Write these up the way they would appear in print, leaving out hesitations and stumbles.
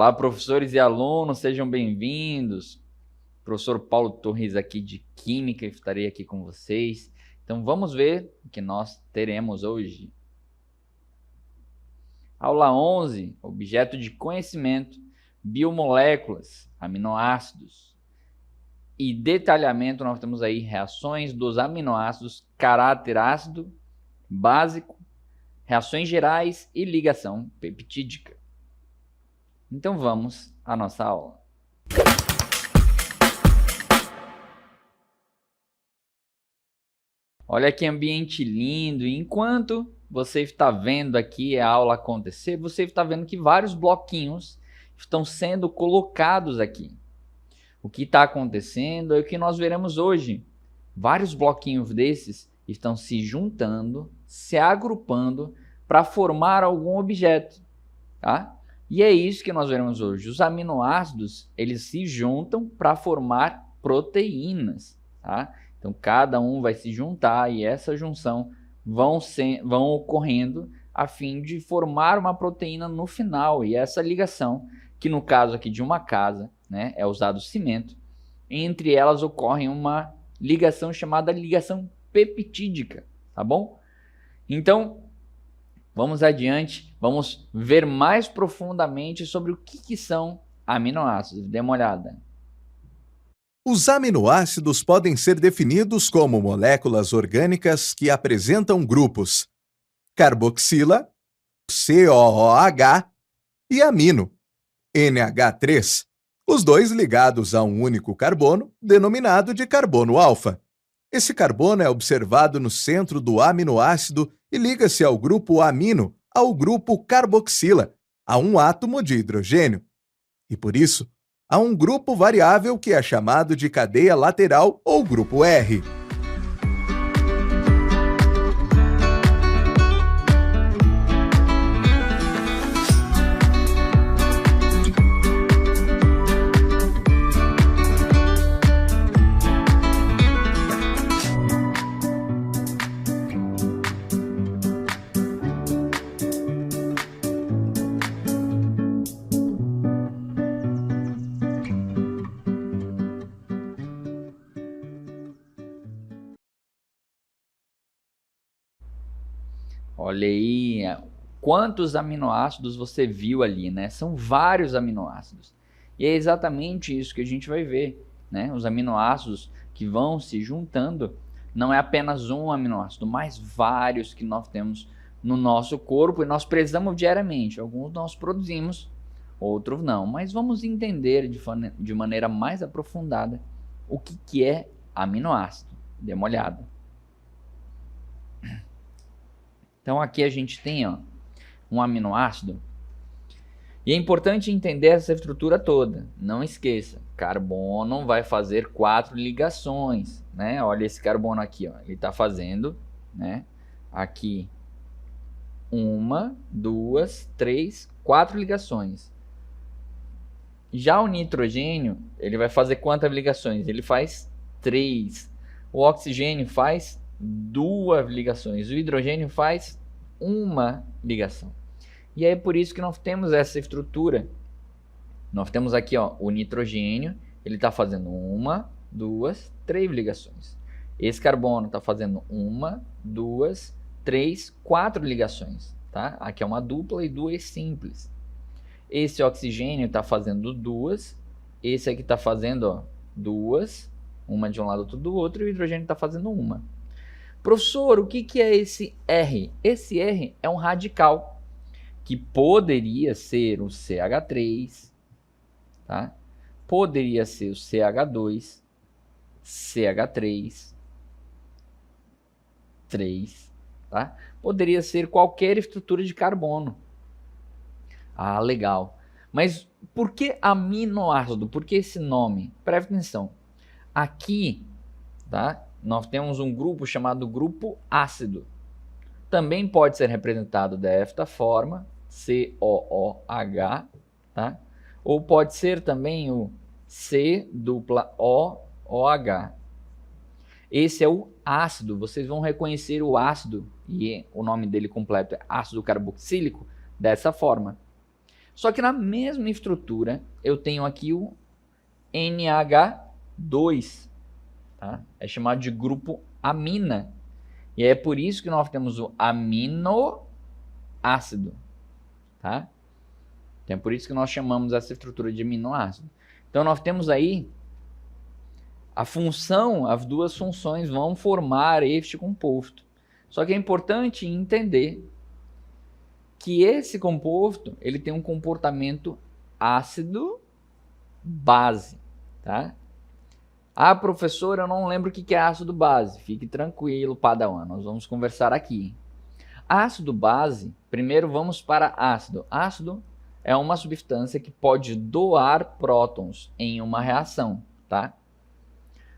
Olá, professores e alunos, sejam bem-vindos. Professor Paulo Torres aqui de Química, estarei aqui com vocês. Então vamos ver o que nós teremos hoje. Aula 11, objeto de conhecimento, biomoléculas, aminoácidos. E detalhamento, nós temos aí reações dos aminoácidos, caráter ácido, básico, reações gerais e ligação peptídica. Então vamos à nossa aula. Olha que ambiente lindo. E enquanto você está vendo aqui a aula acontecer, você está vendo que vários bloquinhos estão sendo colocados aqui. O que está acontecendo é o que nós veremos hoje. Vários bloquinhos desses estão se juntando, se agrupando para formar algum objeto, tá? E é isso que nós veremos hoje. Os aminoácidos, eles se juntam para formar proteínas, tá? Então, cada um vai se juntar e essa junção vão ocorrendo a fim de formar uma proteína no final. E essa ligação, que no caso aqui de uma casa, né, é usado cimento, entre elas ocorre uma ligação chamada ligação peptídica, tá bom? Então, vamos adiante, vamos ver mais profundamente sobre o que são aminoácidos. Dê uma olhada. Os aminoácidos podem ser definidos como moléculas orgânicas que apresentam grupos carboxila, COOH e amino, NH3, os dois ligados a um único carbono, denominado de carbono alfa. Esse carbono é observado no centro do aminoácido e liga-se ao grupo amino, ao grupo carboxila, a um átomo de hidrogênio. E por isso, há um grupo variável que é chamado de cadeia lateral ou grupo R. Olha aí, quantos aminoácidos você viu ali, né? São vários aminoácidos. E é exatamente isso que a gente vai ver, né? Os aminoácidos que vão se juntando, não é apenas um aminoácido, mas vários que nós temos no nosso corpo e nós precisamos diariamente. Alguns nós produzimos, outros não. Mas vamos entender de maneira mais aprofundada o que é aminoácido. Dê uma olhada. Então aqui a gente tem um aminoácido e é importante entender essa estrutura toda. Não esqueça, carbono vai fazer 4 ligações, né? Olha esse carbono aqui, ele está fazendo, né? Aqui 1, 2, 3, 4 ligações. Já o nitrogênio, ele vai fazer quantas ligações? Ele faz 3. O oxigênio faz 2 ligações. O hidrogênio faz 1 ligação. E é por isso que nós temos essa estrutura. Nós temos aqui o nitrogênio, ele está fazendo 1, 2, 3 ligações. Esse carbono está fazendo 1, 2, 3, 4 ligações. Tá? Aqui é uma dupla e 2 simples. Esse oxigênio está fazendo 2. Esse aqui está fazendo 2. Uma de um lado, outra do outro. E o hidrogênio está fazendo 1. Professor, o que é esse R? Esse R é um radical, que poderia ser o CH3, tá? Poderia ser o CH2, CH3, 3, tá? Poderia ser qualquer estrutura de carbono. Ah, legal. Mas por que aminoácido? Por que esse nome? Preste atenção. Aqui, tá? Nós temos um grupo chamado grupo ácido. Também pode ser representado desta forma, COOH, tá? Ou pode ser também o COOH. Esse é o ácido. Vocês vão reconhecer o ácido, e o nome dele completo é ácido carboxílico, dessa forma. Só que na mesma estrutura, eu tenho aqui o NH2, tá? É chamado de grupo amina. E é por isso que nós temos o aminoácido, tá? Então é por isso que nós chamamos essa estrutura de aminoácido. Então nós temos aí a função, as duas funções vão formar este composto. Só que é importante entender que esse composto, ele tem um comportamento ácido-base, tá? Ah, professor, eu não lembro o que é ácido-base. Fique tranquilo, Padawan, nós vamos conversar aqui. Ácido-base, primeiro vamos para ácido. Ácido é uma substância que pode doar prótons em uma reação, tá?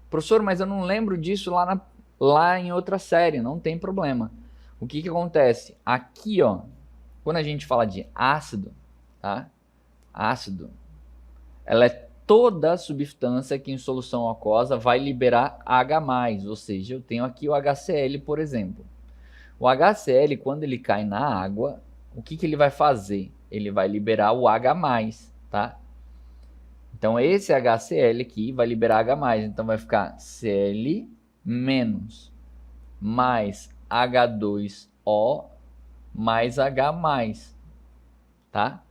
Professor, mas eu não lembro disso lá em outra série, não tem problema. O que acontece? Aqui, ó, quando a gente fala de ácido, tá? Ácido, ela é toda substância que em solução aquosa vai liberar H+, ou seja, eu tenho aqui o HCl, por exemplo. O HCl, quando ele cai na água, o que ele vai fazer? Ele vai liberar o H+, tá? Então, esse HCl aqui vai liberar H+, então vai ficar Cl- mais H2O mais H+, tá?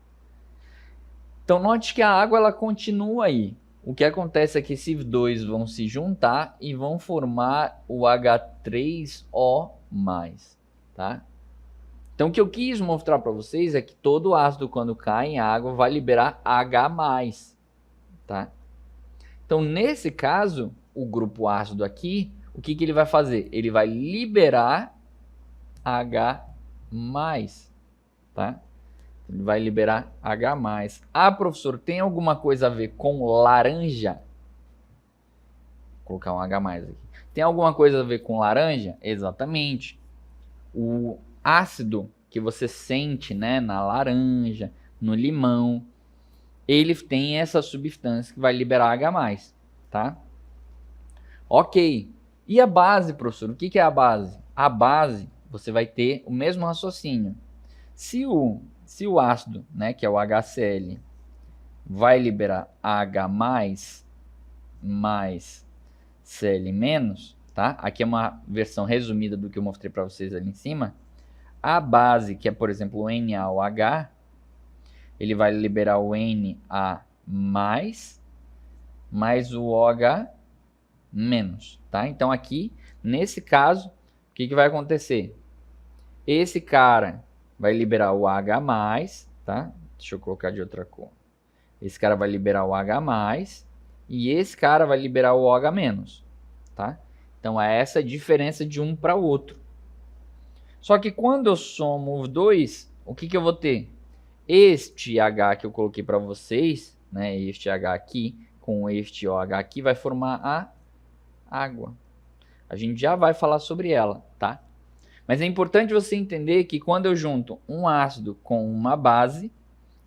Então, note que a água ela continua aí. O que acontece é que esses dois vão se juntar e vão formar o H3O+, tá? Então, o que eu quis mostrar para vocês é que todo ácido, quando cai em água, vai liberar H+, tá? Então, nesse caso, o grupo ácido aqui, o que ele vai fazer? Ele vai liberar H+, tá? Ele vai liberar H+. Ah, professor, tem alguma coisa a ver com laranja? Vou colocar um H+ aqui. Tem alguma coisa a ver com laranja? Exatamente. O ácido que você sente, né, na laranja, no limão, ele tem essa substância que vai liberar H+, tá? Ok. E a base, professor? O que é a base? A base, você vai ter o mesmo raciocínio. Se o ácido, né, que é o HCl, vai liberar H+, mais Cl-, tá? Aqui é uma versão resumida do que eu mostrei para vocês ali em cima. A base, que é, por exemplo, o NaOH, ele vai liberar o Na+, mais o OH-, tá? Então aqui, nesse caso, o que vai acontecer? Esse cara vai liberar o H+, tá? Deixa eu colocar de outra cor. Esse cara vai liberar o H+, e esse cara vai liberar o OH-, tá? Então é essa a diferença de um para o outro. Só que quando eu somo os dois, o que eu vou ter? Este H que eu coloquei para vocês, né, este H aqui, com este OH aqui, vai formar a água. A gente já vai falar sobre ela, tá? Mas é importante você entender que quando eu junto um ácido com uma base,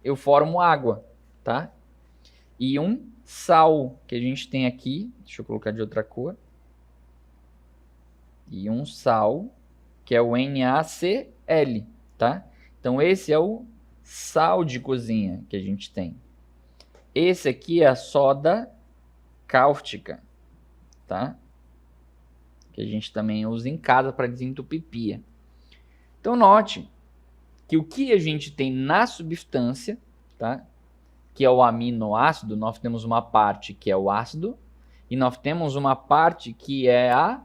eu formo água, tá? E um sal que a gente tem aqui, deixa eu colocar de outra cor. E um sal, que é o NaCl, tá? Então esse é o sal de cozinha que a gente tem. Esse aqui é a soda cáustica, tá? Que a gente também usa em casa para desentupir pia. Então note que o que a gente tem na substância, tá? Que é o aminoácido, nós temos uma parte que é o ácido e nós temos uma parte que é a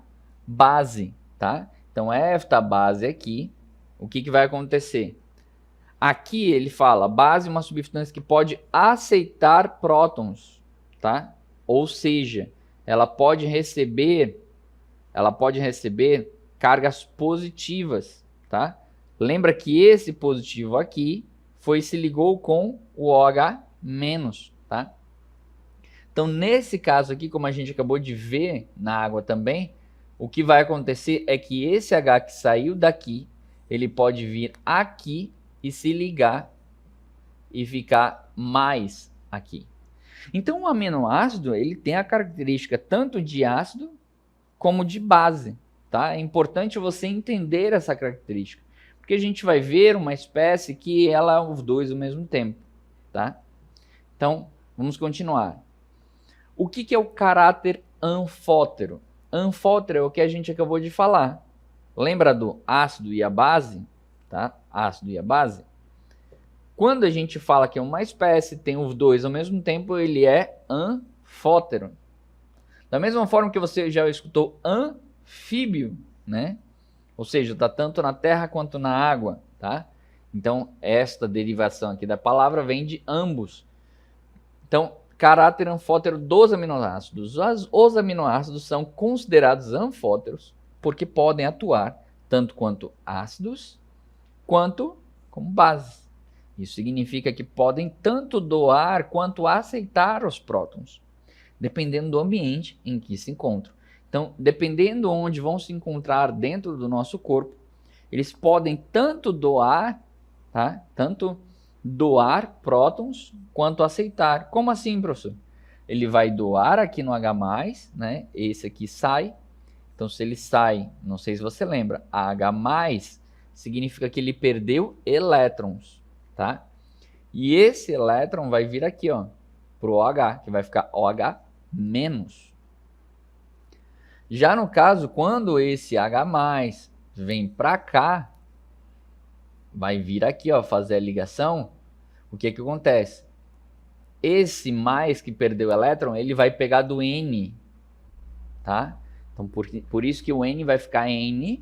base, tá? Então esta base aqui, o que vai acontecer? Aqui ele fala, base é uma substância que pode aceitar prótons, tá? Ou seja, ela pode receber cargas positivas, tá? Lembra que esse positivo aqui se ligou com o OH-, tá? Então, nesse caso aqui, como a gente acabou de ver na água também, o que vai acontecer é que esse H que saiu daqui, ele pode vir aqui e se ligar e ficar mais aqui. Então, o aminoácido, ele tem a característica tanto de ácido como de base, tá? É importante você entender essa característica, porque a gente vai ver uma espécie que ela é os dois ao mesmo tempo, tá? Então, vamos continuar. O que é o caráter anfótero? Anfótero é o que a gente acabou de falar. Lembra do ácido e a base? Tá? Ácido e a base. Quando a gente fala que é uma espécie, tem os dois ao mesmo tempo, ele é anfótero. Da mesma forma que você já escutou anfíbio, né? Ou seja, está tanto na terra quanto na água, tá? Então, esta derivação aqui da palavra vem de ambos. Então, caráter anfótero dos aminoácidos. Os aminoácidos são considerados anfóteros porque podem atuar tanto quanto ácidos quanto como bases. Isso significa que podem tanto doar quanto aceitar os prótons, dependendo do ambiente em que se encontram. Então, dependendo onde vão se encontrar dentro do nosso corpo, eles podem tanto doar, tá? Tanto doar prótons quanto aceitar. Como assim, professor? Ele vai doar aqui no H+, né? Esse aqui sai. Então, se ele sai, não sei se você lembra, H+, significa que ele perdeu elétrons, tá? E esse elétron vai vir aqui, ó, pro OH, que vai ficar OH-. Já no caso, quando esse H+ vem para cá, vai vir aqui, ó, fazer a ligação, o que acontece? Esse mais que perdeu o elétron, ele vai pegar do N, tá? Então, por isso que o N vai ficar N+.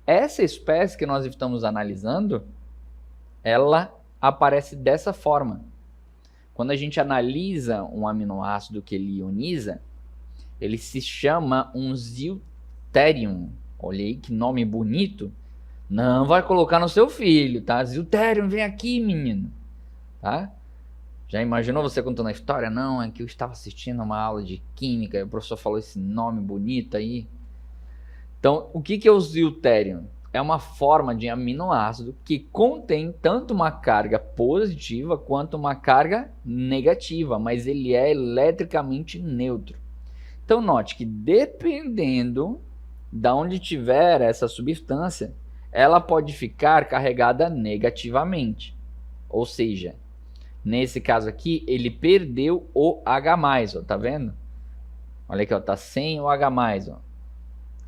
Essa espécie que nós estamos analisando, ela aparece dessa forma. Quando a gente analisa um aminoácido que ele ioniza, ele se chama um zilterium. Olha aí que nome bonito. Não vai colocar no seu filho, tá? Zilterium, vem aqui, menino. Tá? Já imaginou você contando a história? Não, é que eu estava assistindo uma aula de química e o professor falou esse nome bonito aí. Então, o que é o zilterium? É uma forma de aminoácido que contém tanto uma carga positiva quanto uma carga negativa, mas ele é eletricamente neutro. Então, note que dependendo de onde tiver essa substância, ela pode ficar carregada negativamente. Ou seja, nesse caso aqui, ele perdeu o H+, ó, tá vendo? Olha aqui, ó, tá sem o H+, ó.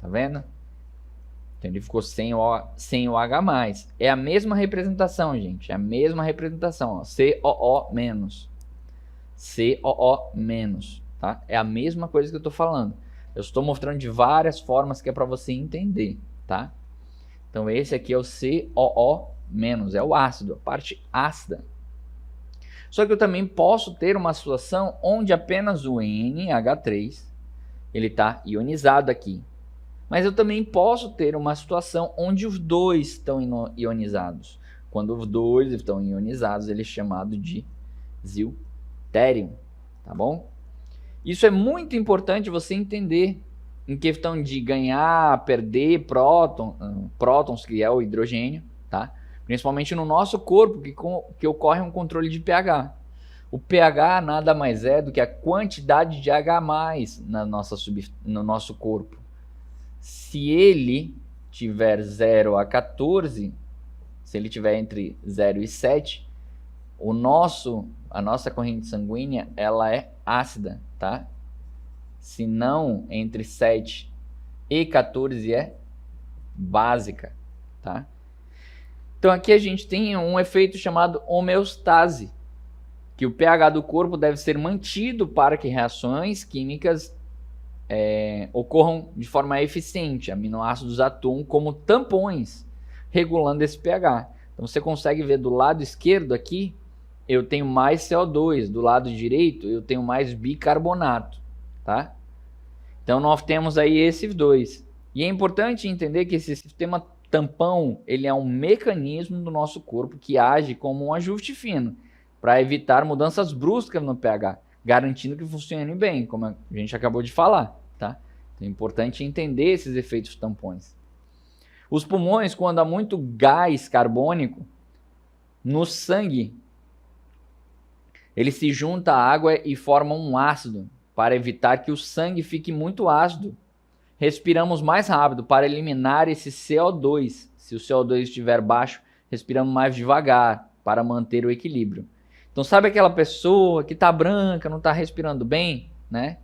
Tá vendo? Então ele ficou sem o H+. É a mesma representação, gente. É a mesma representação, ó. COO-. COO-, tá? É a mesma coisa que eu estou falando. Eu estou mostrando de várias formas que é para você entender, tá? Então esse aqui é o COO-, é o ácido, a parte ácida. Só que eu também posso ter uma situação onde apenas o NH3 ele está ionizado aqui. Mas eu também posso ter uma situação onde os dois estão ionizados. Quando os dois estão ionizados, ele é chamado de zilterium, tá bom? Isso é muito importante você entender em questão de ganhar, perder prótons, que é o hidrogênio, tá? Principalmente no nosso corpo, que ocorre um controle de pH. O pH nada mais é do que a quantidade de H+ no nosso corpo. Se ele tiver 0 a 14, se ele tiver entre 0 e 7, a nossa corrente sanguínea ela é ácida, tá? Se não, entre 7 e 14 é básica, tá? Então aqui a gente tem um efeito chamado homeostase, que o pH do corpo deve ser mantido para que reações químicas ocorram de forma eficiente. Aminoácidos atuam como tampões, regulando esse pH. Então você consegue ver do lado esquerdo aqui, eu tenho mais CO2, do lado direito eu tenho mais bicarbonato, tá? Então nós temos aí esses dois. E é importante entender que esse sistema tampão, ele é um mecanismo do nosso corpo que age como um ajuste fino, para evitar mudanças bruscas no pH, garantindo que funcione bem, como a gente acabou de falar, tá? Então é importante entender esses efeitos tampões. Os pulmões, quando há muito gás carbônico no sangue, ele se junta à água e forma um ácido, para evitar que o sangue fique muito ácido. Respiramos mais rápido para eliminar esse CO2. Se o CO2 estiver baixo, respiramos mais devagar. para manter o equilíbrio. Então, sabe aquela pessoa que está branca, não está respirando bem, né?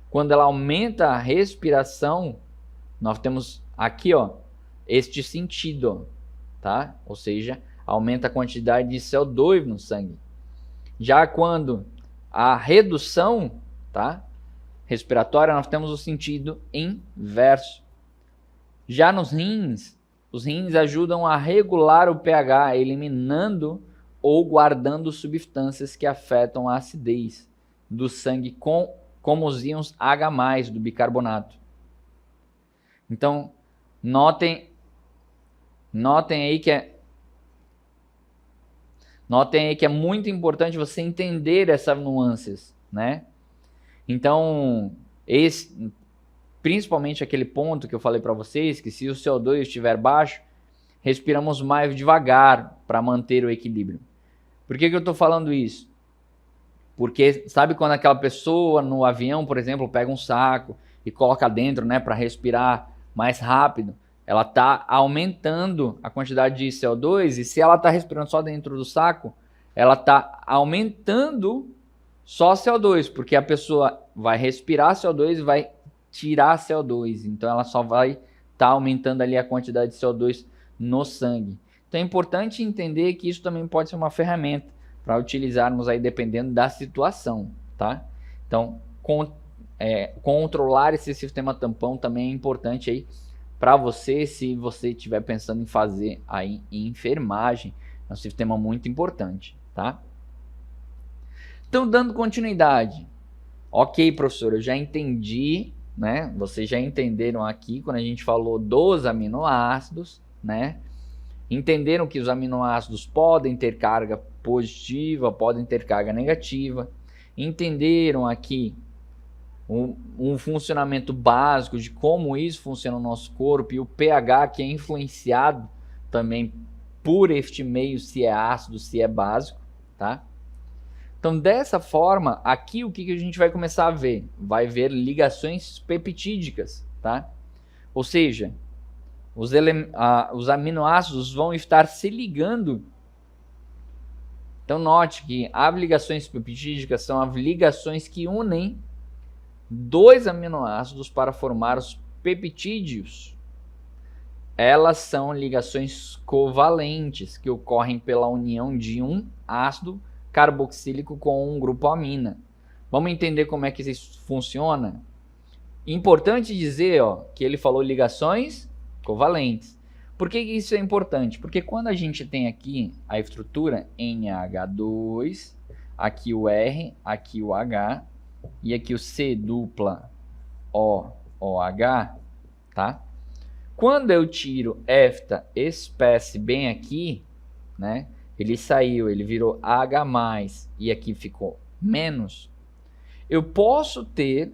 Quando ela aumenta a respiração, nós temos aqui, ó, este sentido, tá? Ou seja, aumenta a quantidade de CO2 no sangue. Já quando a redução, tá, respiratória, nós temos o sentido inverso. Já nos rins, os rins ajudam a regular o pH, eliminando ou guardando substâncias que afetam a acidez do sangue, como os íons H+, do bicarbonato. Então, notem aí que é muito importante você entender essas nuances, né? Então, principalmente aquele ponto que eu falei para vocês, que se o CO2 estiver baixo, respiramos mais devagar para manter o equilíbrio. Por que eu estou falando isso? Porque sabe quando aquela pessoa no avião, por exemplo, pega um saco e coloca dentro, né, para respirar mais rápido, ela está aumentando a quantidade de CO2 e se ela está respirando só dentro do saco, ela está aumentando só CO2, porque a pessoa vai respirar CO2 e vai tirar CO2, então ela só vai estar aumentando ali a quantidade de CO2 no sangue. Então é importante entender que isso também pode ser uma ferramenta para utilizarmos aí dependendo da situação, tá? Então, controlar esse sistema tampão também é importante aí para você, se você estiver pensando em fazer aí em enfermagem. É um sistema muito importante, tá? Então, dando continuidade. Ok, professor, eu já entendi, né? Vocês já entenderam aqui quando a gente falou dos aminoácidos, né? Entenderam que os aminoácidos podem ter carga positiva, podem ter carga negativa. Entenderam aqui um funcionamento básico de como isso funciona no nosso corpo e o pH que é influenciado também por este meio, se é ácido, se é básico, tá? Então, dessa forma, aqui o que a gente vai começar a ver? Vai ver ligações peptídicas, tá? Ou seja, os aminoácidos vão estar se ligando. Então, note que as ligações peptídicas são as ligações que unem dois aminoácidos para formar os peptídeos. Elas são ligações covalentes que ocorrem pela união de um ácido carboxílico com um grupo amina. Vamos entender como é que isso funciona? Importante dizer, ó, que ele falou ligações covalentes. Por que isso é importante? Porque quando a gente tem aqui a estrutura NH2, aqui o R, aqui o H e aqui o C dupla OH, tá? Quando eu tiro esta espécie bem aqui, né? Ele saiu, ele virou H+, e aqui ficou menos. Eu posso ter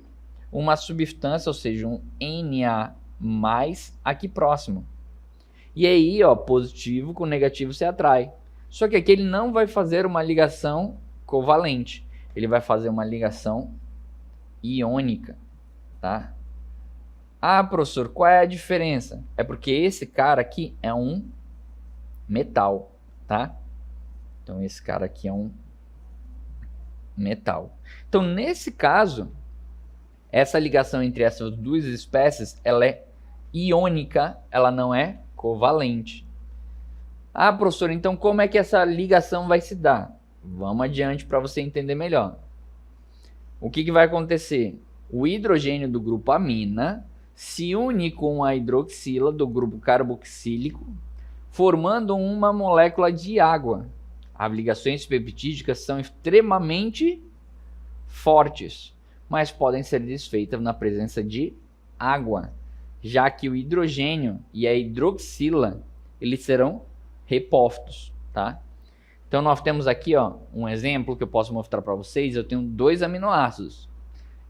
uma substância, ou seja, um Na+, aqui próximo. E aí, ó, positivo com negativo se atrai. Só que aqui ele não vai fazer uma ligação covalente. Ele vai fazer uma ligação iônica, tá? Ah, professor, qual é a diferença? É porque esse cara aqui é um metal, tá? Então, esse cara aqui é um metal. Então, nesse caso, essa ligação entre essas duas espécies, ela é iônica, ela não é covalente. Ah, professor, então como é que essa ligação vai se dar? Vamos adiante para você entender melhor. O que vai acontecer? O hidrogênio do grupo amina se une com a hidroxila do grupo carboxílico, formando uma molécula de água. As ligações peptídicas são extremamente fortes, mas podem ser desfeitas na presença de água, já que o hidrogênio e a hidroxila eles serão repostos, tá? Então nós temos aqui, ó, um exemplo que eu posso mostrar para vocês. Eu tenho dois aminoácidos.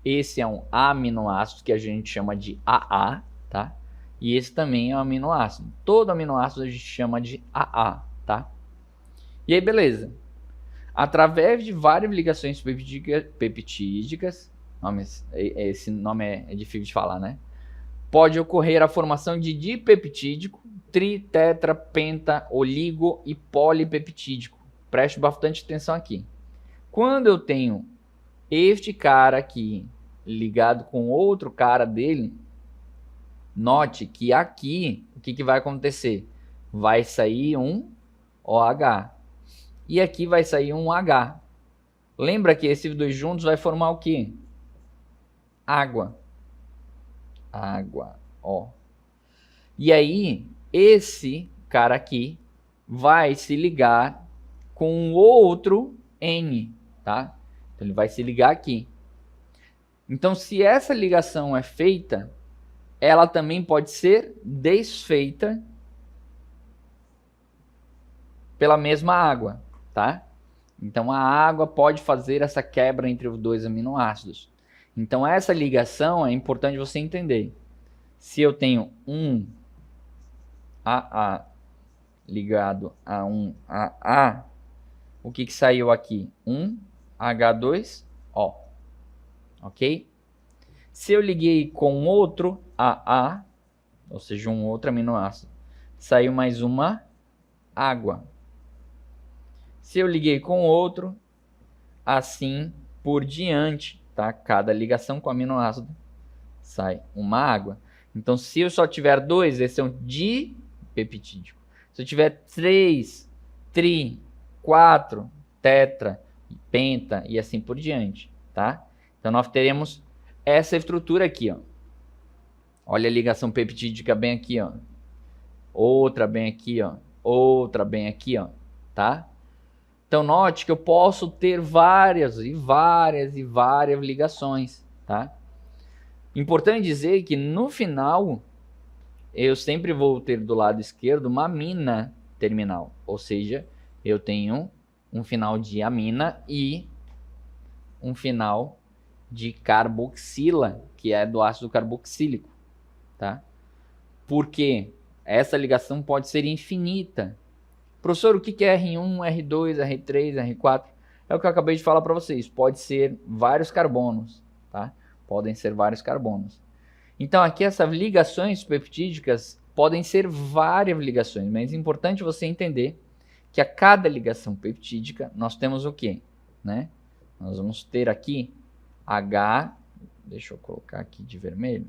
Esse é um aminoácido que a gente chama de AA, tá? E esse também é um aminoácido. Todo aminoácido a gente chama de AA, tá? E aí, beleza. Através de várias ligações peptídicas, esse nome é difícil de falar, né? Pode ocorrer a formação de dipeptídico, tri, tetra, penta, oligo e polipeptídico. preste bastante atenção aqui. Quando eu tenho este cara aqui ligado com outro cara dele, note que aqui, o que vai acontecer? Vai sair um OH. E aqui vai sair um H. Lembra que esses dois juntos vai formar o quê? Água. Água, ó. E aí, esse cara aqui vai se ligar com outro N, tá? Então, ele vai se ligar aqui. Então, se essa ligação é feita, ela também pode ser desfeita pela mesma água, tá? Então, a água pode fazer essa quebra entre os dois aminoácidos. Então, essa ligação é importante você entender. Se eu tenho um AA ligado a um AA, o que saiu aqui? Um H2O, ok? Se eu liguei com outro AA, ou seja, um outro aminoácido, saiu mais uma água. Se eu liguei com outro, assim por diante, tá? Cada ligação com aminoácido sai uma água. Então, se eu só tiver dois, esse é um dipeptídico. Se eu tiver 3, tri, 4, tetra, penta e assim por diante, tá? Então, nós teremos essa estrutura aqui, ó. Olha a ligação peptídica bem aqui, ó. Outra bem aqui, ó. Outra bem aqui, ó, tá? Então, note que eu posso ter várias ligações, tá? Importante dizer que no final, eu sempre vou ter do lado esquerdo uma amina terminal. Ou seja, eu tenho um final de amina e um final de carboxila, que é do ácido carboxílico, tá? Porque essa ligação pode ser infinita. Professor, o que é R1, R2, R3, R4? É o que eu acabei de falar para vocês. Pode ser vários carbonos, tá? Podem ser vários carbonos. Então, aqui essas ligações peptídicas podem ser várias ligações, mas é importante você entender que a cada ligação peptídica nós temos o quê? Né? Nós vamos ter aqui H, deixa eu colocar aqui de vermelho.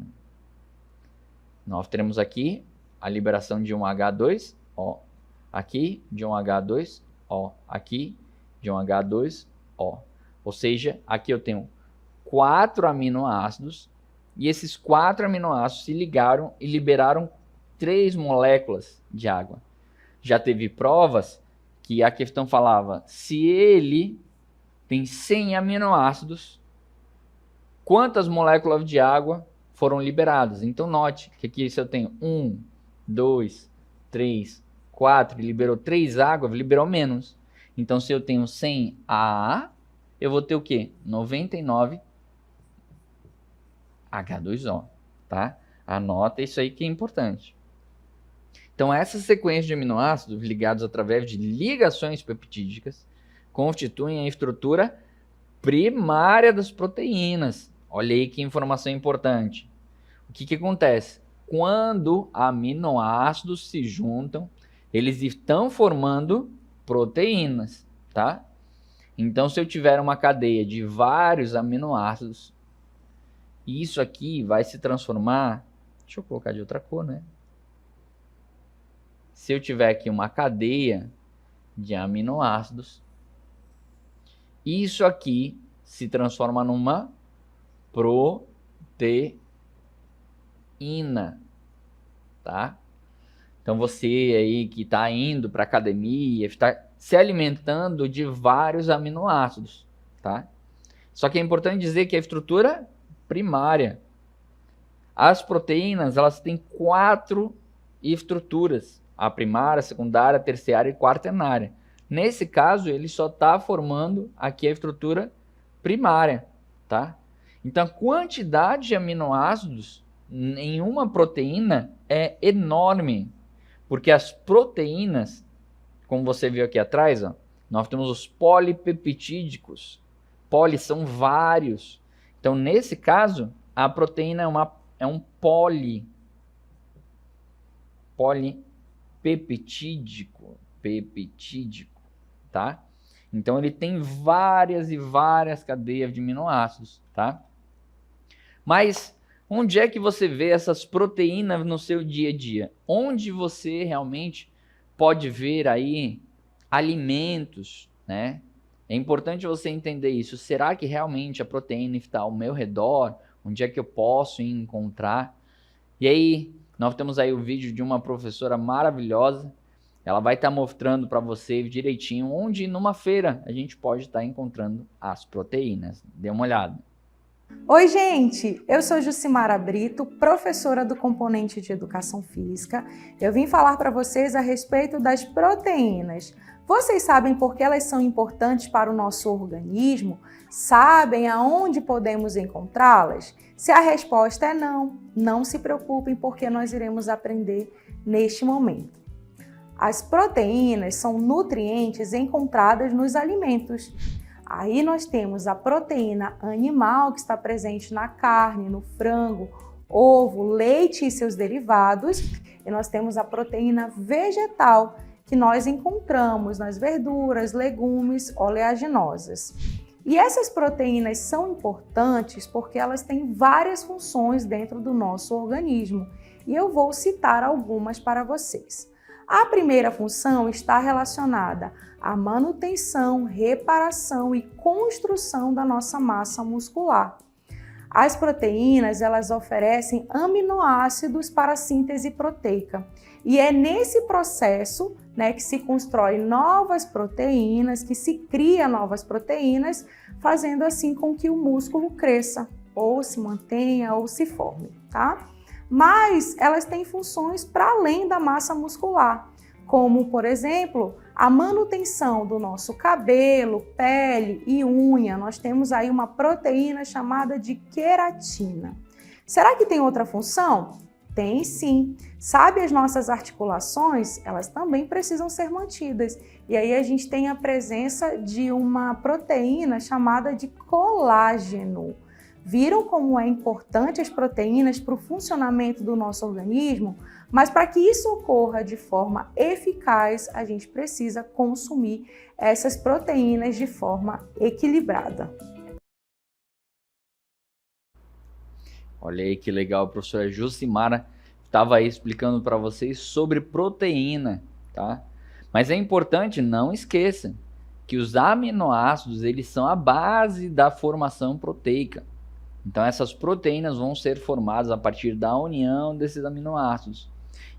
Nós teremos aqui a liberação de um H2O, aqui de um H2O, aqui de um H2O. Ou seja, aqui eu tenho 4 aminoácidos e esses 4 aminoácidos se ligaram e liberaram 3 moléculas de água. Já teve provas que a questão falava, se ele tem 100 aminoácidos, quantas moléculas de água foram liberadas? Então note que aqui se eu tenho 1, 2, 3, 4, liberou 3 águas, liberou menos. Então se eu tenho 100 AA, eu vou ter o quê? 99 H2O, tá? Anota isso aí que é importante. Então, essa sequência de aminoácidos ligados através de ligações peptídicas constituem a estrutura primária das proteínas. Olha aí que informação importante. O que acontece? Quando aminoácidos se juntam, eles estão formando proteínas, tá? Então, se eu tiver uma cadeia de vários aminoácidos, isso aqui vai se transformar... Deixa eu colocar de outra cor, né? Se eu tiver aqui uma cadeia de aminoácidos, isso aqui se transforma numa proteína, tá? Então você aí que está indo para a academia, está se alimentando de vários aminoácidos, tá? Só que é importante dizer que a estrutura primária, as proteínas, elas têm 4 estruturas: a primária, a secundária, a terciária e quaternária. Nesse caso, ele só está formando aqui a estrutura primária, tá? Então, a quantidade de aminoácidos em uma proteína é enorme, porque as proteínas, como você viu aqui atrás, ó, nós temos os polipeptídicos. Poli são vários. Então, nesse caso, a proteína é um polipeptídico, tá? Então ele tem várias e várias cadeias de aminoácidos, tá? Mas onde é que você vê essas proteínas no seu dia a dia? Onde você realmente pode ver aí alimentos, né? É importante você entender isso. Será que realmente a proteína está ao meu redor? Onde é que eu posso encontrar? E aí, nós temos aí o vídeo de uma professora maravilhosa. Ela vai estar mostrando para você direitinho onde numa feira a gente pode estar encontrando as proteínas. Dê uma olhada. Oi, gente! Eu sou Jucimara Brito, professora do componente de Educação Física. Eu vim falar para vocês a respeito das proteínas. Vocês sabem por que elas são importantes para o nosso organismo? Sabem aonde podemos encontrá-las? Se a resposta é não, não se preocupem, porque nós iremos aprender neste momento. As proteínas são nutrientes encontrados nos alimentos. Aí nós temos a proteína animal, que está presente na carne, no frango, ovo, leite e seus derivados. E nós temos a proteína vegetal, que nós encontramos nas verduras, legumes, oleaginosas. E essas proteínas são importantes porque elas têm várias funções dentro do nosso organismo. E eu vou citar algumas para vocês. A primeira função está relacionada à manutenção, reparação e construção da nossa massa muscular. As proteínas, elas oferecem aminoácidos para a síntese proteica. E é nesse processo, que se constrói novas proteínas, que se cria novas proteínas, fazendo assim com que o músculo cresça, ou se mantenha, ou se forme, tá? Mas elas têm funções para além da massa muscular, como, por exemplo, a manutenção do nosso cabelo, pele e unha. Nós temos aí uma proteína chamada de queratina. Será que tem outra função? Tem sim. Sabe, as nossas articulações, elas também precisam ser mantidas. E aí a gente tem a presença de uma proteína chamada de colágeno. Viram como é importante as proteínas para o funcionamento do nosso organismo? Mas para que isso ocorra de forma eficaz, a gente precisa consumir essas proteínas de forma equilibrada. Olha aí que legal, a professora Jucimara estava aí explicando para vocês sobre proteína, tá? Mas é importante, não esqueça, que os aminoácidos, eles são a base da formação proteica. Então essas proteínas vão ser formadas a partir da união desses aminoácidos.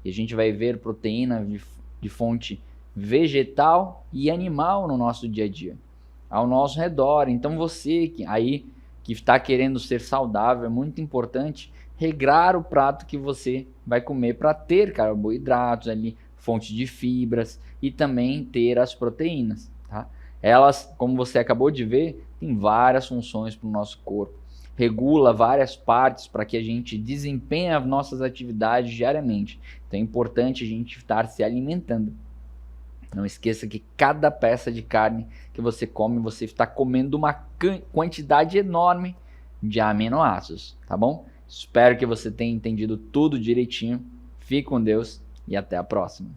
E a gente vai ver proteína de fonte vegetal e animal no nosso dia a dia, ao nosso redor. Então você que está querendo ser saudável, é muito importante regrar o prato que você vai comer para ter carboidratos ali, fonte de fibras e também ter as proteínas, tá? Elas, como você acabou de ver, têm várias funções para o nosso corpo. Regula várias partes para que a gente desempenhe as nossas atividades diariamente. Então é importante a gente estar se alimentando. Não esqueça que cada peça de carne que você come, você está comendo uma quantidade enorme de aminoácidos, tá bom? Espero que você tenha entendido tudo direitinho. Fique com Deus e até a próxima.